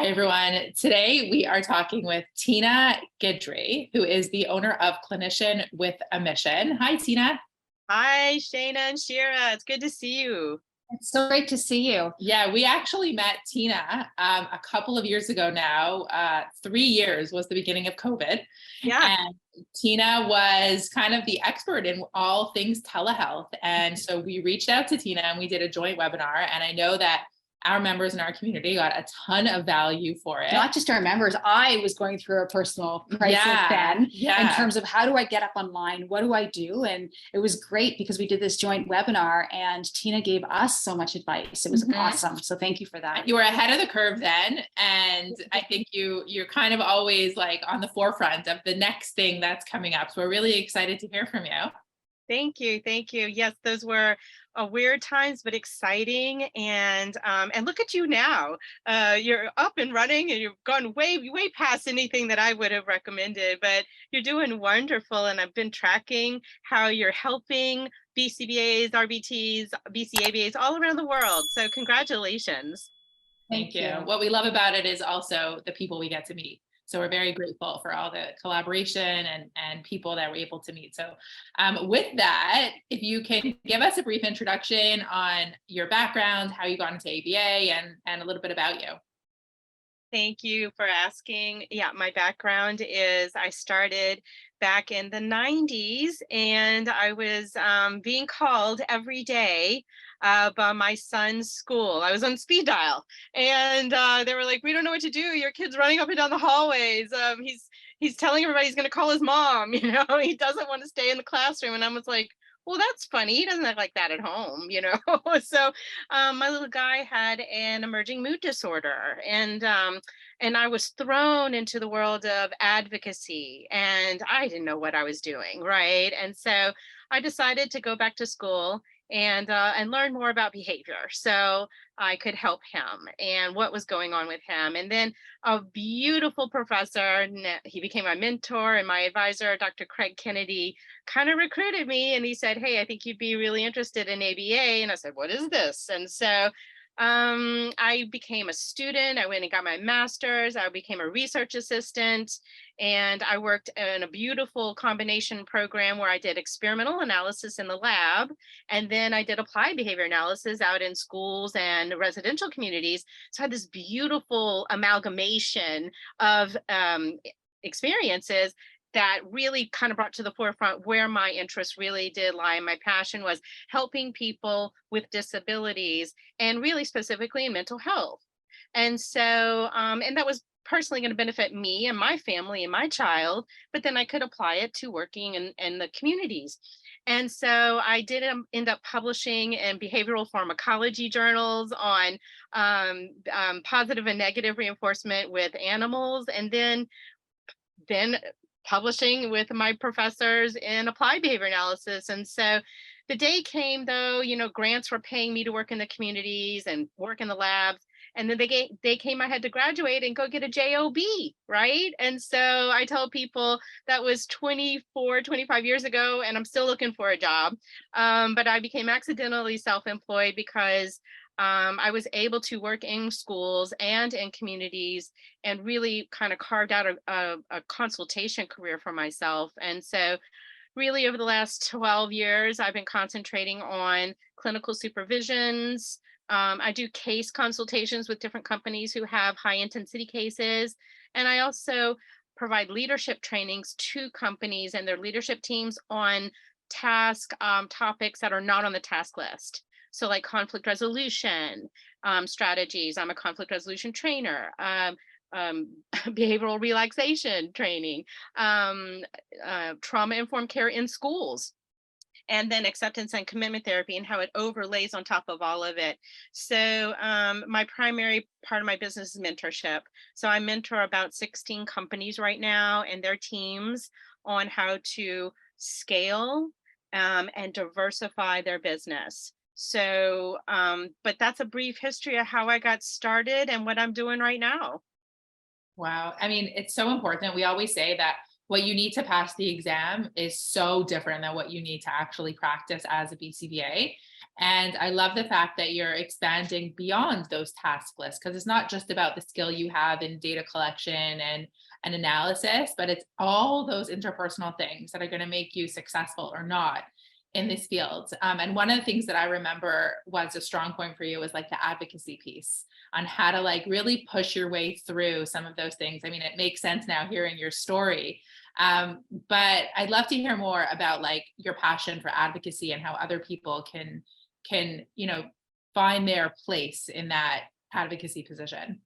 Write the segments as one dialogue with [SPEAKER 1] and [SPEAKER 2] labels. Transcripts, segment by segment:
[SPEAKER 1] Hi, everyone. Today, we are talking with Tina Guidry, who is the owner of Clinician with a Mission. Hi, Tina.
[SPEAKER 2] Hi, Shayna and Shira. It's good to see you.
[SPEAKER 3] It's so great to see you.
[SPEAKER 1] Yeah, we actually met Tina a couple of years ago now. 3 years was the beginning of COVID.
[SPEAKER 2] Yeah.
[SPEAKER 1] And Tina was kind of the expert in all things telehealth. And so we reached out to Tina and we did a joint webinar. And I know that our members in our community got a ton of value for it.
[SPEAKER 3] Not just our members, I was going through a personal crisis then in terms of how do I get up online? What do I do? And it was great because we did this joint webinar and Tina gave us so much advice. It was awesome. So thank you for that.
[SPEAKER 1] You were ahead of the curve then. And I think you're kind of always like on the forefront of the next thing that's coming up. So we're really excited to hear from you.
[SPEAKER 2] Thank you. Thank you. Yes, those were weird times, but exciting. And look at you now. You're up and running and you've gone way past anything that I would have recommended, but you're doing wonderful. And I've been tracking how you're helping BCBAs, RBTs, BCABAs all around the world. So congratulations.
[SPEAKER 1] Thank you. What we love about it is also the people we get to meet. So we're very grateful for all the collaboration and people that we're able to meet. So with that, if you can give us a brief introduction on your background, how you got into ABA and a little bit about you.
[SPEAKER 2] Thank you for asking. Yeah, my background is I started back in the 90s and I was being called every day by my son's school. I was on speed dial and they were like, we don't know what to do. Your kid's running up and down the hallways. He's telling everybody he's going to call his mom. You know, he doesn't want to stay in the classroom. And I was like, well, that's funny. He doesn't act like that at home, you know. So my little guy had an emerging mood disorder, and I was thrown into the world of advocacy, and I didn't know what I was doing, right? And so I decided to go back to school and learn more about behavior, so I could help him and what was going on with him. And then a beautiful professor, he became my mentor and my advisor, Dr. Craig Kennedy, kind of recruited me and he said, hey, I think you'd be really interested in ABA. And I said, what is this? And so I became a student. I went and got my master's. I became a research assistant, and I worked in a beautiful combination program where I did experimental analysis in the lab, and then I did applied behavior analysis out in schools and residential communities. So I had this beautiful amalgamation of experiences that really kind of brought to the forefront where my interest really did lie. My passion was helping people with disabilities and really specifically in mental health. And so, and that was personally going to benefit me and my family and my child, but then I could apply it to working in the communities. And so I did end up publishing in behavioral pharmacology journals on positive and negative reinforcement with animals, and then publishing with my professors in applied behavior analysis. And so the day came, though, you know, grants were paying me to work in the communities and work in the labs. And then they came, I had to graduate and go get a job, right? And so I tell people that was 25 years ago, and I'm still looking for a job. But I became accidentally self-employed because I was able to work in schools and in communities and really kind of carved out a consultation career for myself. And so really over the last 12 years, I've been concentrating on clinical supervisions. I do case consultations with different companies who have high intensity cases. And I also provide leadership trainings to companies and their leadership teams on task topics that are not on the task list. So like conflict resolution strategies. I'm a conflict resolution trainer, behavioral relaxation training, trauma-informed care in schools, and then acceptance and commitment therapy and how it overlays on top of all of it. So my primary part of my business is mentorship. So I mentor about 16 companies right now and their teams on how to scale and diversify their business. So, but that's a brief history of how I got started and what I'm doing right now.
[SPEAKER 1] Wow. I mean, it's so important. We always say that what you need to pass the exam is so different than what you need to actually practice as a BCBA. And I love the fact that you're expanding beyond those task lists, because it's not just about the skill you have in data collection and analysis, but it's all those interpersonal things that are going to make you successful or not in this field. And one of the things that I remember was a strong point for you was like the advocacy piece on how to like really push your way through some of those things. I mean, it makes sense now hearing your story. But I'd love to hear more about like your passion for advocacy and how other people can, find their place in that advocacy position.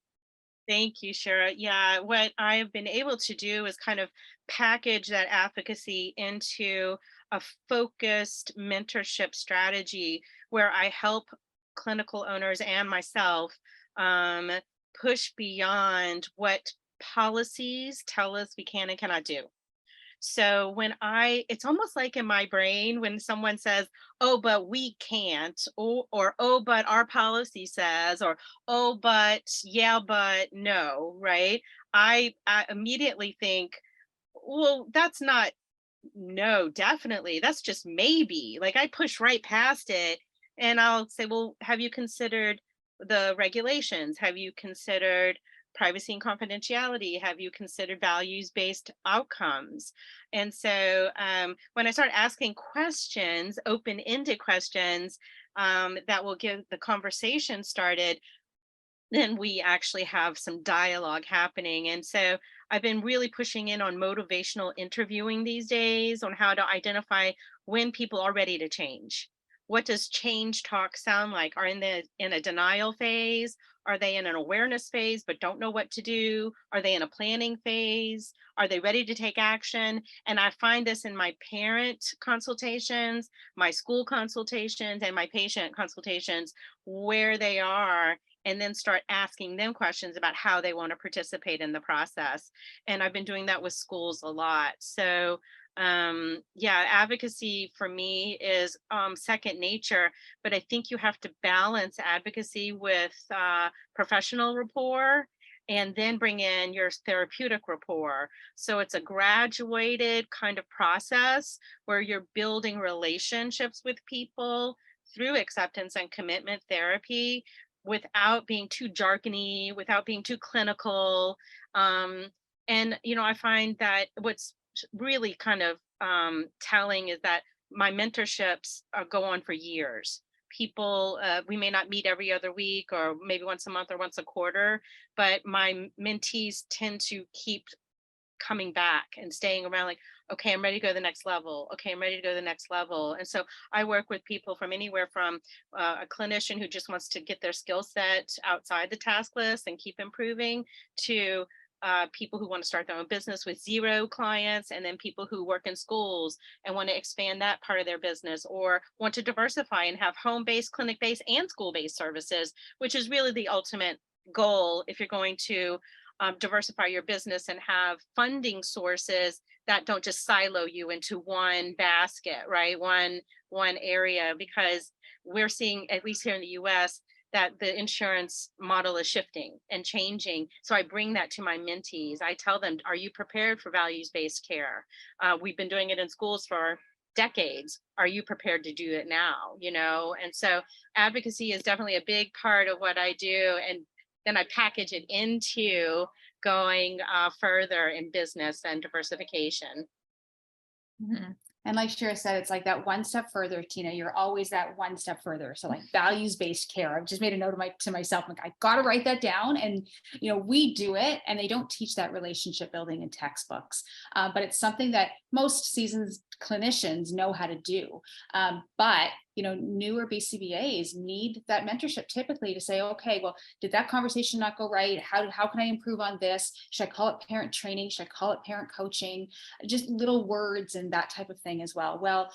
[SPEAKER 2] Thank you, Shara. Yeah, what I have been able to do is kind of package that advocacy into a focused mentorship strategy where I help clinical owners and myself push beyond what policies tell us we can and cannot do. So it's almost like in my brain when someone says, oh, but we can't, or oh, but our policy says, or oh, but yeah, but no, right? I immediately think, well, that's not no, definitely. That's just maybe. Like I push right past it and I'll say, well, have you considered the regulations? Have you considered privacy and confidentiality? Have you considered values-based outcomes? And so when I start asking questions, open-ended questions that will get the conversation started, then we actually have some dialogue happening. And so I've been really pushing in on motivational interviewing these days on how to identify when people are ready to change. What does change talk sound like? Are in a denial phase? Are they in an awareness phase but don't know what to do? Are they in a planning phase? Are they ready to take action? And I find this in my parent consultations, my school consultations, and my patient consultations, where they are, and then start asking them questions about how they want to participate in the process. And I've been doing that with schools a lot. So yeah, advocacy for me is second nature, but I think you have to balance advocacy with professional rapport and then bring in your therapeutic rapport. So it's a graduated kind of process where you're building relationships with people through acceptance and commitment therapy without being too jargony, without being too clinical. And, I find that what's really kind of telling is that my mentorships go on for years. People, we may not meet every other week or maybe once a month or once a quarter, but my mentees tend to keep coming back and staying around like, okay, I'm ready to go to the next level. Okay, I'm ready to go to the next level. And so I work with people from anywhere from a clinician who just wants to get their skill set outside the task list and keep improving to people who want to start their own business with 0 clients, and then people who work in schools and want to expand that part of their business or want to diversify and have home-based, clinic-based, and school-based services, which is really the ultimate goal if you're going to diversify your business and have funding sources that don't just silo you into one basket, right? One area, because we're seeing, at least here in the US, that the insurance model is shifting and changing. So I bring that to my mentees. I tell them, are you prepared for values-based care? We've been doing it in schools for decades. Are you prepared to do it now? And so advocacy is definitely a big part of what I do. And then I package it into going further in business and diversification.
[SPEAKER 3] Mm-hmm. And like Shira said, it's like that one step further, Tina, you're always that one step further. So like values-based care, I've just made a note to myself, like, I got to write that down. And, we do it, and they don't teach that relationship building in textbooks, but it's something that most seasoned clinicians know how to do. But newer BCBAs need that mentorship typically to say, okay, well, did that conversation not go right? How can I improve on this? Should I call it parent training? Should I call it parent coaching? Just little words and that type of thing as well. Well,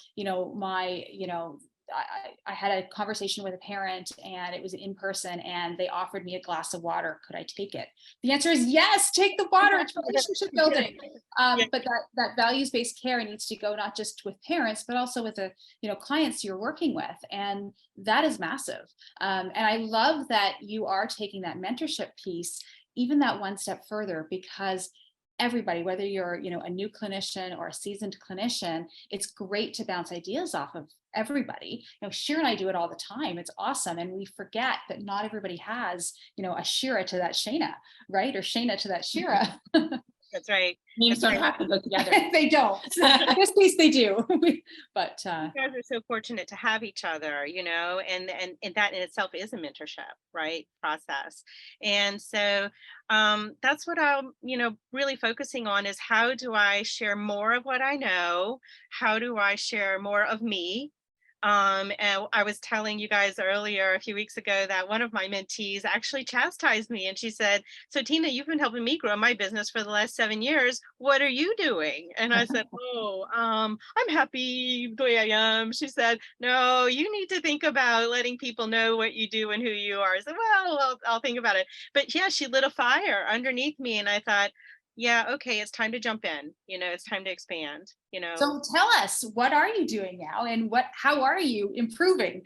[SPEAKER 3] I had a conversation with a parent, and it was in person, and they offered me a glass of water. Could I take it? The answer is yes, take the water. It's relationship building. But that values-based care needs to go not just with parents, but also with the clients you're working with. And that is massive. And I love that you are taking that mentorship piece, even that one step further, because everybody, whether you're, a new clinician or a seasoned clinician, it's great to bounce ideas off of everybody. Shira and I do it all the time. It's awesome. And we forget that not everybody has, a Shira to that Shayna, right? Or Shayna to that Shira.
[SPEAKER 2] That's right.
[SPEAKER 1] Names don't have to go together.
[SPEAKER 3] They don't. In this case, they do. But
[SPEAKER 2] you guys are so fortunate to have each other, and that in itself is a mentorship, right? Process. And so that's what I'm, really focusing on is how do I share more of what I know? How do I share more of me? And I was telling you guys earlier a few weeks ago that one of my mentees actually chastised me, and she said, "So Tina, you've been helping me grow my business for the last 7 years. What are you doing?" And I said, "Oh, I'm happy the way I am." She said, "No, you need to think about letting people know what you do and who you are." I said, "Well, I'll think about it." But yeah, she lit a fire underneath me, and I thought, yeah, okay, it's time to jump in. It's time to expand.
[SPEAKER 3] So tell us, what are you doing now, and how are you improving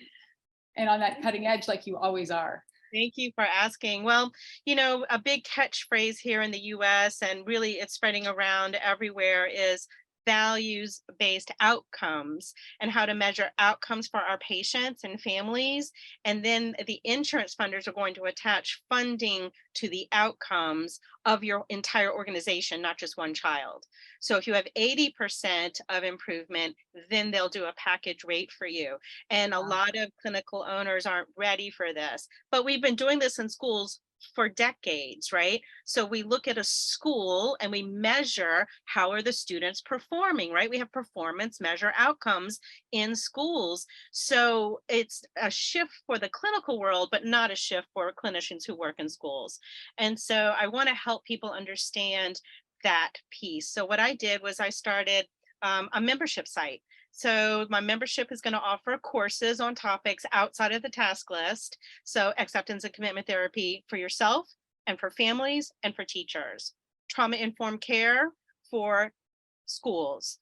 [SPEAKER 3] and on that cutting edge like you always are?
[SPEAKER 2] Thank you for asking. Well, a big catchphrase here in the US, and really it's spreading around everywhere, is values-based outcomes, and how to measure outcomes for our patients and families. And then the insurance funders are going to attach funding to the outcomes of your entire organization, not just one child. So if you have 80% of improvement, then they'll do a package rate for you. And a lot of clinical owners aren't ready for this, but we've been doing this in schools for decades, right? So we look at a school and we measure how are the students performing, right? We have performance measure outcomes in schools. So it's a shift for the clinical world, but not a shift for clinicians who work in schools. And so I want to help people understand that piece. So what I did was I started a membership site. So my membership is going to offer courses on topics outside of the task list. So acceptance and commitment therapy for yourself and for families and for teachers, trauma-informed care for schools,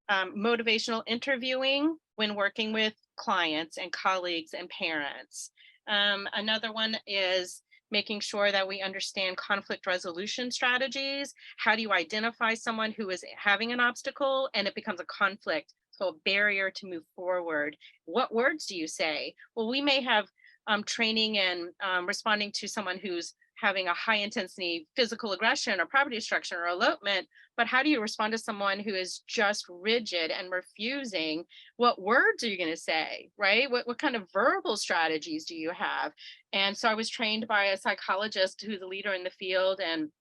[SPEAKER 2] motivational interviewing when working with clients and colleagues and parents. Another one is making sure that we understand conflict resolution strategies. How do you identify someone who is having an obstacle and it becomes a conflict, so a barrier to move forward? What words do you say? Well, we may have training and responding to someone who's having a high intensity physical aggression or property destruction or elopement, but how do you respond to someone who is just rigid and refusing? What words are you going to say, right? What kind of verbal strategies do you have? And so I was trained by a psychologist who's a leader in the field, and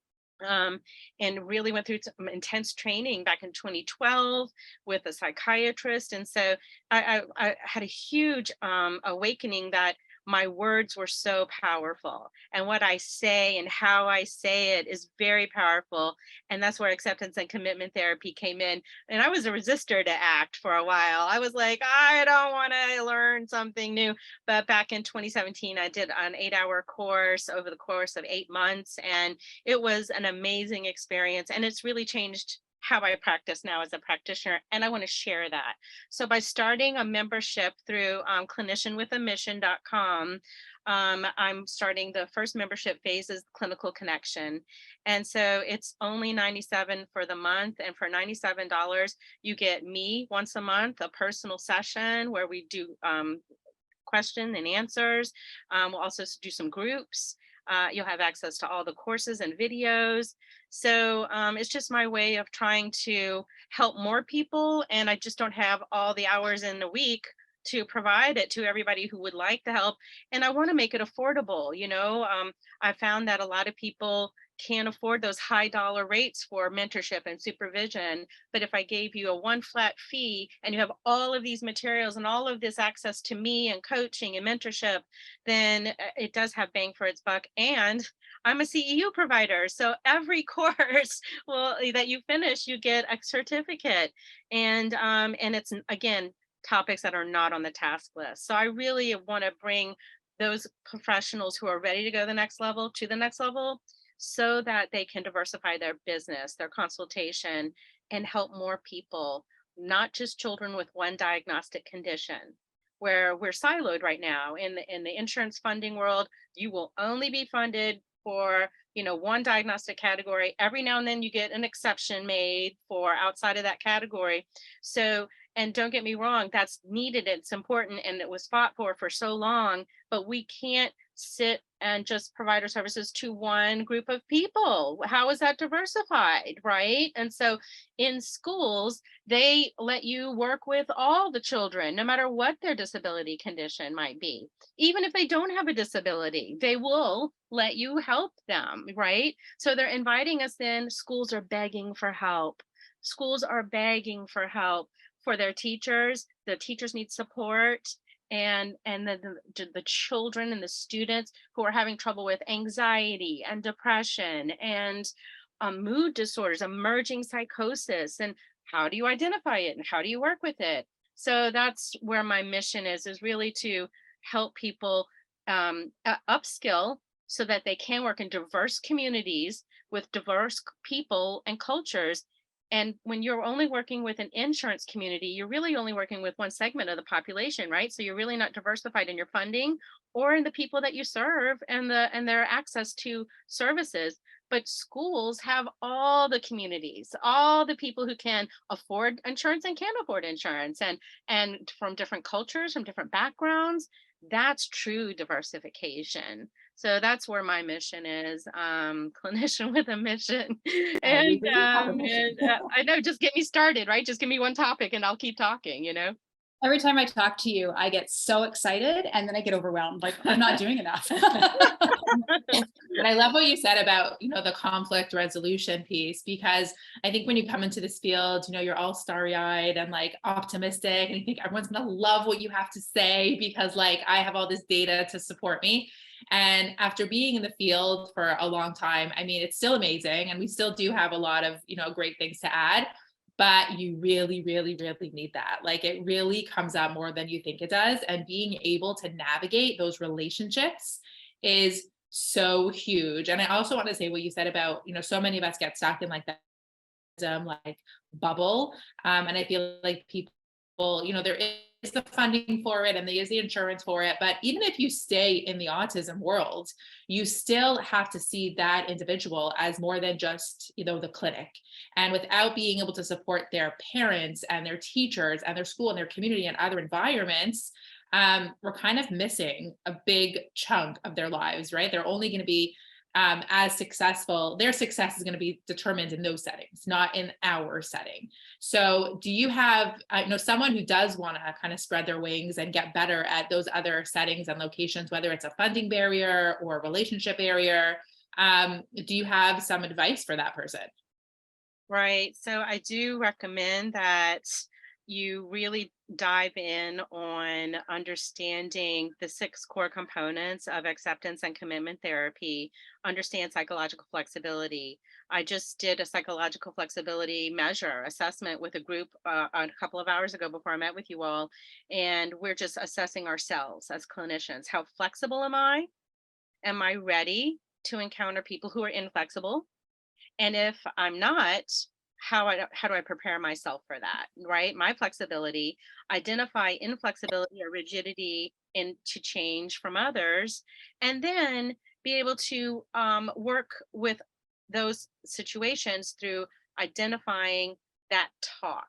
[SPEAKER 2] really went through some intense training back in 2012 with a psychiatrist. And so I had a huge awakening that my words were so powerful, and what I say and how I say it is very powerful. And that's where acceptance and commitment therapy came in. And I was a resistor to ACT for a while. I was like, I don't want to learn something new. But back in 2017, I did an 8-hour course over the course of 8 months. And it was an amazing experience. And it's really changed how I practice now as a practitioner, and I want to share that. So by starting a membership through clinicianwithamission.com, I'm starting the first membership phase is Clinical Connection. And so it's only $97 for the month. And for $97, you get me once a month, a personal session where we do question and answers. We'll also do some groups. You'll have access to all the courses and videos. So it's just my way of trying to help more people. And I just don't have all the hours in the week to provide it to everybody who would like the help. And I want to make it affordable. I found that a lot of people can't afford those high dollar rates for mentorship and supervision. But if I gave you a one flat fee and you have all of these materials and all of this access to me and coaching and mentorship, then it does have bang for its buck. And I'm a CEU provider. So every course that you finish, you get a certificate. And it's, again, topics that are not on the task list. So I really want to bring those professionals who are ready to go to the next level, so that they can diversify their business, their consultation, and help more people, not just children with one diagnostic condition, where we're siloed right now in the insurance funding world. You will only be funded for one diagnostic category. Every now and then you get an exception made for outside of that category. So, and don't get me wrong, that's needed, it's important, and it was fought for so long, but we can't sit and just provide our services to one group of people. How is that diversified, right? And so in schools, they let you work with all the children, no matter what their disability condition might be. Even if they don't have a disability, they will let you help them, right? So they're inviting us in. Schools are begging for help. Schools are begging for help for their teachers. The teachers need support. And the children and the students who are having trouble with anxiety and depression and mood disorders, emerging psychosis, and how do you identify it and how do you work with it? So that's where my mission is really to help people upskill so that they can work in diverse communities with diverse people and cultures. And when you're only working with an insurance community, you're really only working with one segment of the population, right? So you're really not diversified in your funding or in the people that you serve and their access to services. But schools have all the communities, all the people who can afford insurance and can't afford insurance, and from different cultures, from different backgrounds. That's true diversification. So that's where my mission is, clinician with a mission. And, I know, just get me started, right? Just give me one topic and I'll keep talking,
[SPEAKER 3] Every time I talk to you, I get so excited and then I get overwhelmed. Like I'm not doing enough.
[SPEAKER 1] And I love what you said about, the conflict resolution piece, because I think when you come into this field, you're all starry-eyed and like optimistic and you think everyone's going to love what you have to say because like I have all this data to support me. And after being in the field for a long time, I mean, it's still amazing. And we still do have a lot of, great things to add. But you really, really, really need that. Like it really comes out more than you think it does. And being able to navigate those relationships is so huge. And I also want to say what you said about, so many of us get stuck in like that like bubble. And I feel like people, there is the funding for it and there is the insurance for it. But even if you stay in the autism world, you still have to see that individual as more than just, the clinic. And without being able to support their parents and their teachers and their school and their community and other environments, we're kind of missing a big chunk of their lives, right? They're only going to be as successful. Their success is going to be determined in those settings, not in our setting. So do you have, someone who does want to kind of spread their wings and get better at those other settings and locations, whether it's a funding barrier or a relationship barrier, do you have some advice for that person?
[SPEAKER 2] Right. So I do recommend that you really dive in on understanding the 6 core components of acceptance and commitment therapy, understand psychological flexibility. I just did a psychological flexibility measure assessment with a group a couple of hours ago before I met with you all. And we're just assessing ourselves as clinicians. How flexible am I? Am I ready to encounter people who are inflexible? And if I'm not, how do I prepare myself for that, right? My flexibility, identify inflexibility or rigidity into change from others, and then be able to work with those situations through identifying that talk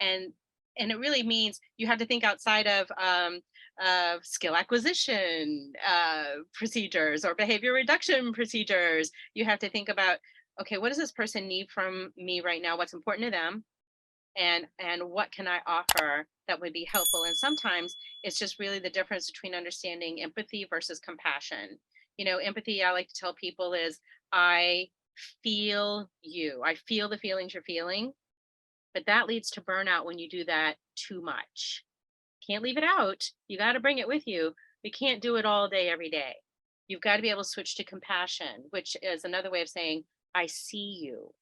[SPEAKER 2] and it really means you have to think outside of skill acquisition procedures or behavior reduction procedures. You have to think about, okay, what does this person need from me right now? What's important to them? And what can I offer that would be helpful? And sometimes it's just really the difference between understanding empathy versus compassion. Empathy, I like to tell people, is I feel you. I feel the feelings you're feeling, but that leads to burnout when you do that too much. Can't leave it out. You got to bring it with you. We can't do it all day, every day. You've got to be able to switch to compassion, which is another way of saying, I see you.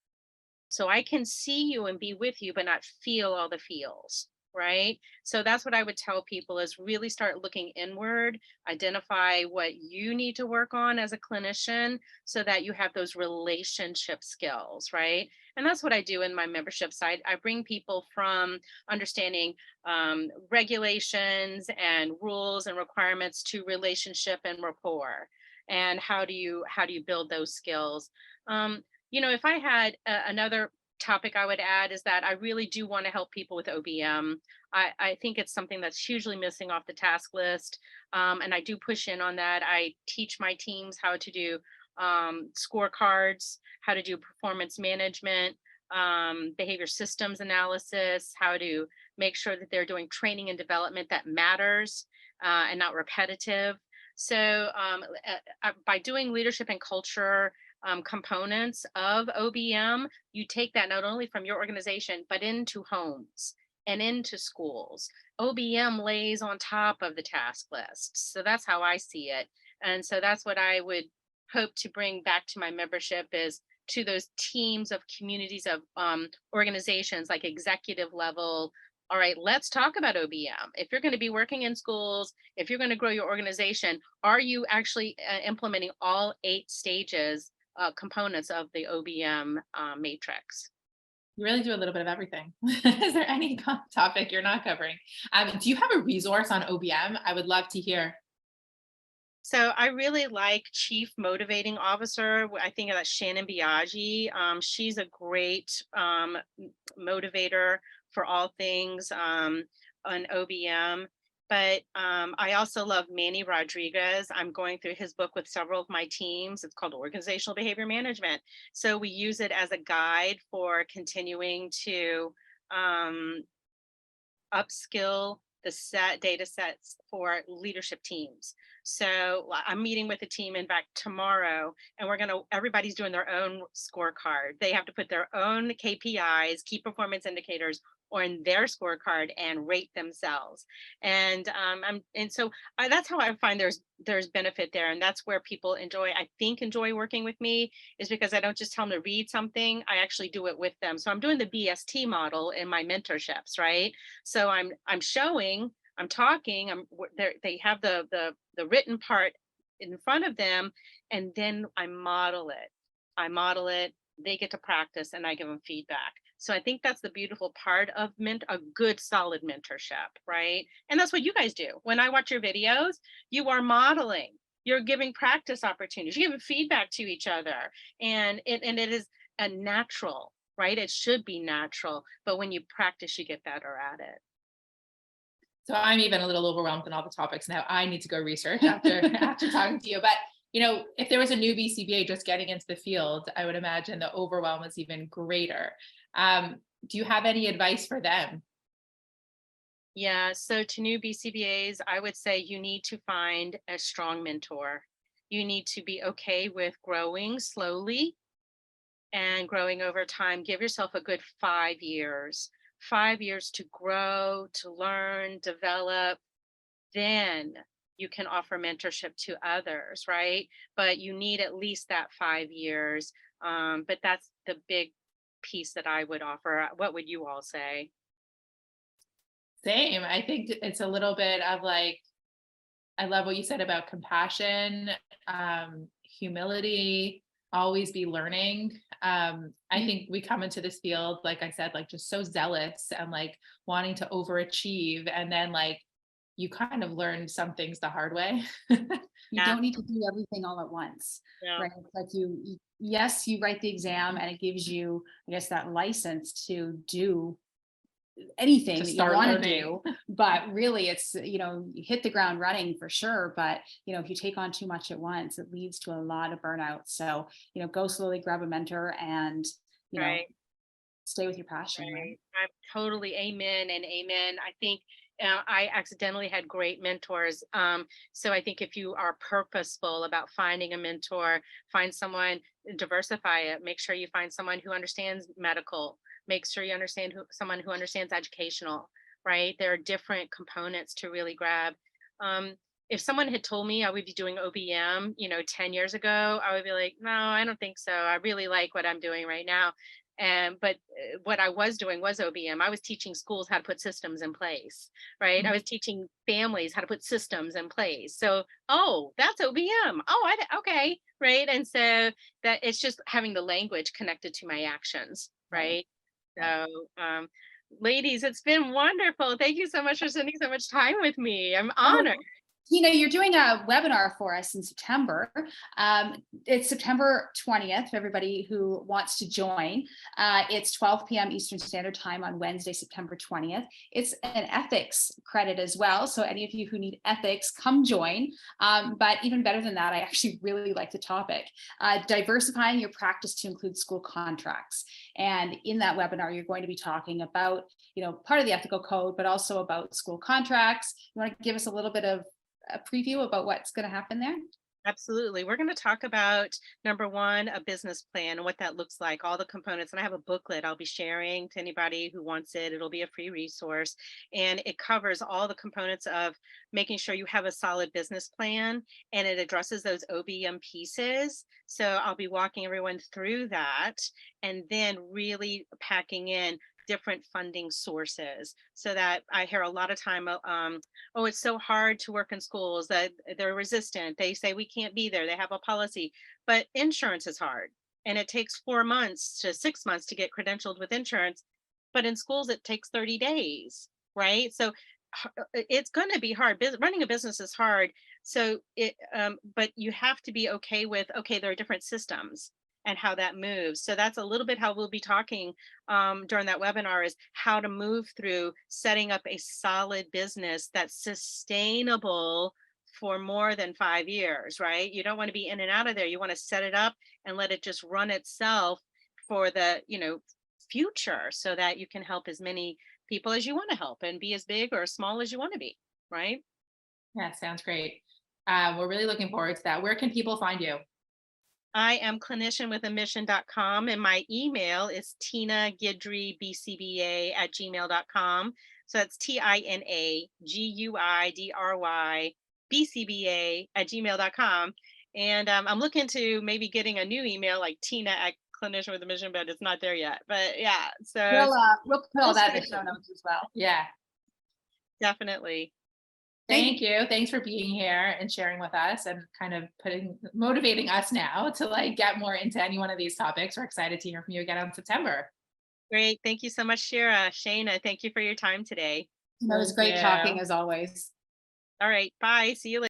[SPEAKER 2] So I can see you and be with you, but not feel all the feels, right? So that's what I would tell people, is really start looking inward, identify what you need to work on as a clinician so that you have those relationship skills, right? And that's what I do in my membership site. I bring people from understanding regulations and rules and requirements to relationship and rapport. and how do you build those skills. If I had another topic I would add is that I really do want to help people with OBM. I think it's something that's hugely missing off the task list. And I do push in on that. I teach my teams how to do scorecards, how to do performance management, behavior systems analysis, how to make sure that they're doing training and development that matters and not repetitive. So by doing leadership and culture components of OBM, you take that not only from your organization, but into homes and into schools. OBM lays on top of the task list. So that's how I see it. And so that's what I would hope to bring back to my membership, is to those teams of communities of organizations, like executive level. All right, let's talk about OBM. If you're going to be working in schools, if you're going to grow your organization, are you actually implementing all 8 stages, components of the OBM matrix?
[SPEAKER 1] You really do a little bit of everything. Is there any topic you're not covering? Do you have a resource on OBM? I would love to hear.
[SPEAKER 2] So I really like Chief Motivating Officer. I think that's Shannon Biaggi. She's a great motivator for all things on OBM. But I also love Manny Rodriguez. I'm going through his book with several of my teams. It's called Organizational Behavior Management. So we use it as a guide for continuing to upskill the data sets for leadership teams. So I'm meeting with a team, in fact, tomorrow, and everybody's doing their own scorecard. They have to put their own KPIs, key performance indicators, on their scorecard and rate themselves. And so that's how I find there's benefit there. And that's where people enjoy working with me, is because I don't just tell them to read something, I actually do it with them. So I'm doing the BST model in my mentorships, right? So I'm showing, I'm talking, they have the written part in front of them, and then I model it. They get to practice, and I give them feedback. So I think that's the beautiful part of a good solid mentorship, right? And that's what you guys do. When I watch your videos, you are modeling, you're giving practice opportunities, you're giving feedback to each other, and it is a natural, right? It should be natural, but when you practice, you get better at it.
[SPEAKER 1] So I'm even a little overwhelmed in all the topics now. I need to go research after talking to you. But if there was a new BCBA just getting into the field, I would imagine the overwhelm is even greater. Do you have any advice for them?
[SPEAKER 2] Yeah, so to new BCBAs, I would say you need to find a strong mentor. You need to be okay with growing slowly and growing over time. Give yourself a good 5 years. 5 years to grow, to learn, develop. Then you can offer mentorship to others, right? But you need at least that 5 years. But that's the big piece that I would offer. What would you all say?
[SPEAKER 1] Same. I think it's a little bit of like, I love what you said about compassion, humility, always be learning. I think we come into this field, like I said, like just so zealous and like wanting to overachieve. And then like, you kind of learn some things the hard way.
[SPEAKER 3] You don't need to do everything all at once, right? Like yes, you write the exam and it gives you, I guess, that license to do anything that you want to do, but really it's, you hit the ground running for sure. But, if you take on too much at once, it leads to a lot of burnout. So, go slowly, grab a mentor, and, stay with your passion. Right?
[SPEAKER 2] I'm totally amen and amen. I think I accidentally had great mentors. So I think if you are purposeful about finding a mentor, find someone, diversify it, make sure you find someone who understands medical, make sure you understand someone who understands educational, right? There are different components to really grab. If someone had told me I would be doing OBM, 10 years ago, I would be like, no, I don't think so. I really like what I'm doing right now. But what I was doing was OBM. I was teaching schools how to put systems in place, right? Mm-hmm. I was teaching families how to put systems in place. So, that's OBM. Okay, right? And so that it's just having the language connected to my actions, right? So, ladies, it's been wonderful. Thank you so much for spending so much time with me. I'm honored.
[SPEAKER 3] Tina, you're doing a webinar for us in September. It's September 20th for everybody who wants to join. It's 12 p.m. Eastern Standard Time on Wednesday, September 20th. It's an ethics credit as well. So any of you who need ethics, come join. But even better than that, I actually really like the topic, diversifying your practice to include school contracts. And in that webinar, you're going to be talking about, part of the ethical code, but also about school contracts. You want to give us a little bit of a preview about what's going to happen there?
[SPEAKER 2] Absolutely. We're going to talk about, number one, a business plan and what that looks like, all the components. And I have a booklet I'll be sharing to anybody who wants it. It'll be a free resource. And it covers all the components of making sure you have a solid business plan, and it addresses those OBM pieces. So I'll be walking everyone through that, and then really packing in different funding sources, so that I hear a lot of time, oh, it's so hard to work in schools, that they're resistant. They say we can't be there. They have a policy, but insurance is hard. And it takes 4 months to 6 months to get credentialed with insurance. But in schools, it takes 30 days, right? So it's going to be hard. Running a business is hard. So but you have to be okay with, okay, there are different systems and how that moves. So that's a little bit how we'll be talking during that webinar, is how to move through setting up a solid business that's sustainable for more than 5 years, right? You don't want to be in and out of there. You want to set it up and let it just run itself for the, future, so that you can help as many people as you want to help and be as big or as small as you want to be, right?
[SPEAKER 1] Yeah, sounds great. We're really looking forward to that. Where can people find you?
[SPEAKER 2] I am clinicianwithamission.com, and my email is Tina Guidry, BCBA @gmail.com. So that's TinaGuidry, BCBA @gmail.com. And I'm looking to maybe getting a new email like Tina @clinicianwithamission, but it's not there yet. But yeah, so
[SPEAKER 3] we'll put all that in the show notes as well.
[SPEAKER 1] Yeah,
[SPEAKER 2] definitely.
[SPEAKER 1] thank you. Thanks for being here and sharing with us, and kind of motivating us now to get more into any one of these topics. We're excited to hear from you again in September.
[SPEAKER 2] Great. Thank you so much, Shira. Shana, thank you for your time today.
[SPEAKER 3] It was great talking as always.
[SPEAKER 2] All right. Bye. See you later.